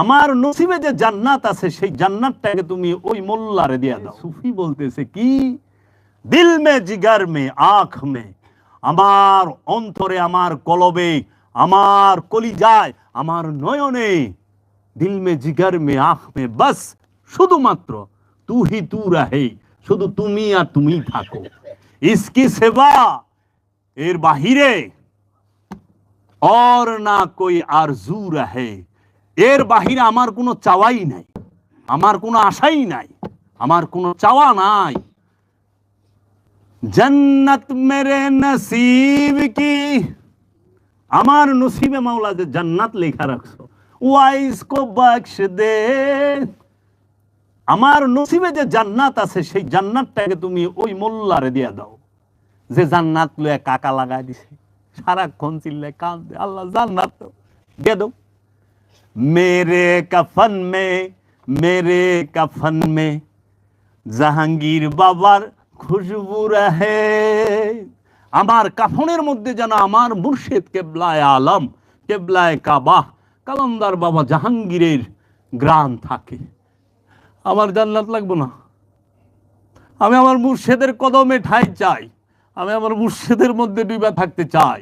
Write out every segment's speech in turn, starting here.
আমার নসিবে যে জান্নাত আছে সেই জান্নাতটাকে তুমি ওই মোল্লারে দিয়ে দাও। সুফি বলতেছে কি, দিল মে জিগার মে আঁখ মে, আমার অন্তরে, আমার কলবে, আমার কলিজায়, আমার নয়নে, দিল মে জিগার মে আঁখ মে, বাস শুধুমাত্র তু হি তু রাহে, শুধু তুমি আর তুমি থাকো। ইসকি সেবা, এর বাহিরে और ना कोई आरजू रहे, এর বাহিরে আমার কোনো চাওয়াই নাই, আমার কোনো আশাই নাই, আমার কোনো চাওয়া নাই। जन्नत मेरे नसीब की, আমার নসিবে মাওলা যে জান্নাত লেখা রাখছো, ওয়াইস কো বখশ দে, আমার নসিবে যে জান্নাত আছে সেই জান্নাতটাকে তুমি ওই মোল্লারে দিয়ে দাও, যে জান্নাত লয়ে কাকা লাগাই দিছে, সারাক্ষণ চিল্লায় কাঁদে, আল্লাহ জান্নাত দিয়ে দাও। मेरे कफन में জাহাঙ্গীর বাবার খুশবু রহে, আমার কাফনের মধ্যে যেন আমার মুর্শিদ কেবলায়ে আলম, কেবলায়ে কাবা, কালান্দার বাবা জাহাঙ্গীরের গ্রান থাকে। আমার জান্নাত লাগবে না, আমি আমার মুর্শিদের কদমে ঠাই চাই, আমি আমার মুর্শিদের মধ্যে ডুবে থাকতে চাই।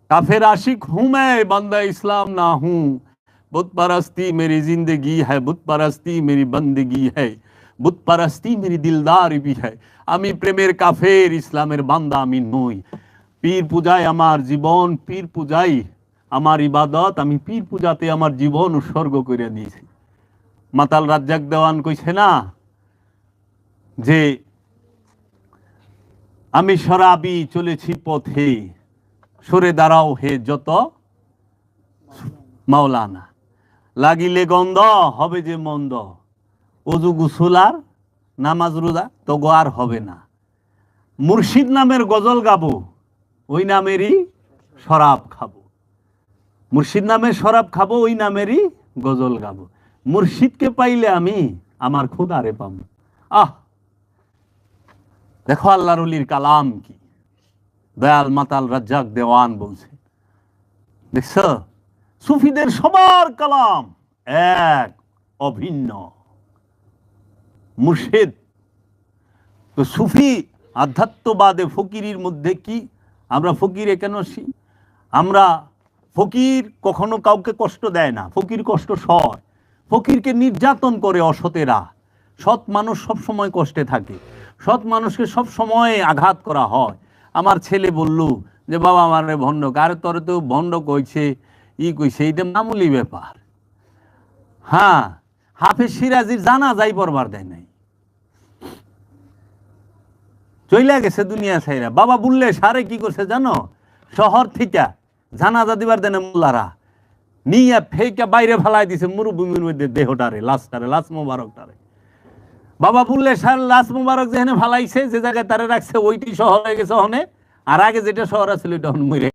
কাফের आशिक हूं मैं, बंदा इस्लाम ना हूं, बुत परस्ती मेरी जिंदगी है, बुत परस्ती मेरी बंदगी है, बुत परस्ती मेरी दिलदारी भी है। আমি প্রেমের কাফের, ইসলামের বান্দা আমি নই। পীর পূজায় আমার জীবন, পীর পূজাই আমার ইবাদত, আমি পীর পূজাতে আমার জীবন উৎসর্গ করে দিয়েছি। মাতাল রাজ্জাক দেওয়ান কইছে না যে আমি শরাবি চলেছি পথে, সরে দাঁড়াও হে যত মাওলানা, লাগিলে গন্ধ হবে যে মন্দ, অজু গুসুলার নামাজ রোজা তো আর হবে না। মুর্শিদ নামের গজল গাবো, ওই নামেরই শরাব খাবো, মুর্শিদ নামের শরাব খাবো, ওই নামেরই গজল গাবো। মুর্শিদকে পাইলে আমি আমার খোদারে পাবো। আহ, দেখো আল্লাহর ওলির কালাম কি, দয়াল মাতাল রাজ্জাক দেওয়ান বলছে, দেখছ সুফিদের সবার কালাম এক, অভিন্ন। মুর্শিদ তো সুফি আধ্যাত্মবাদে ফকিরির মধ্যে কি, আমরা ফকিরে কেন আসি? আমরা ফকির কখনো কাউকে কষ্ট দেয় না, ফকির কষ্ট সয়, ফকিরকে নির্যাতন করে অসতেরা। সৎ মানুষ সব সময় কষ্টে থাকে, সৎ মানুষকে সব সময় আঘাত করা হয়। আমার ছেলে বলল যে বাবা আমার ভণ্ড, কারে তরে তো ভণ্ড কইছে, কইছে, এইটা মামুলি ব্যাপার। হ্যাঁ, হাফেজ সিরাজির জানাজাই পড়বার দেয় নাই, চইলা গেছে দুনিয়া ছাইরা। বাবা বললে সারে কি করছে জানো, শহর থেকে জানাজা দিবার দেয় না, মোল্লারা নিয়ে ফেকে বাইরে ফেলাই দিছে মরুভূমির মধ্যে দেহটারে, লাশটারে, লাশ মোবারকটারে। বাবা বললে সার লাশ মোবারক যেখানে ফালাইছে, যে জায়গায় তারে রাখছে ওইটি শহর হয়ে গেছে হনে, আর আগে যেটা শহর আছিল ওইটা মরে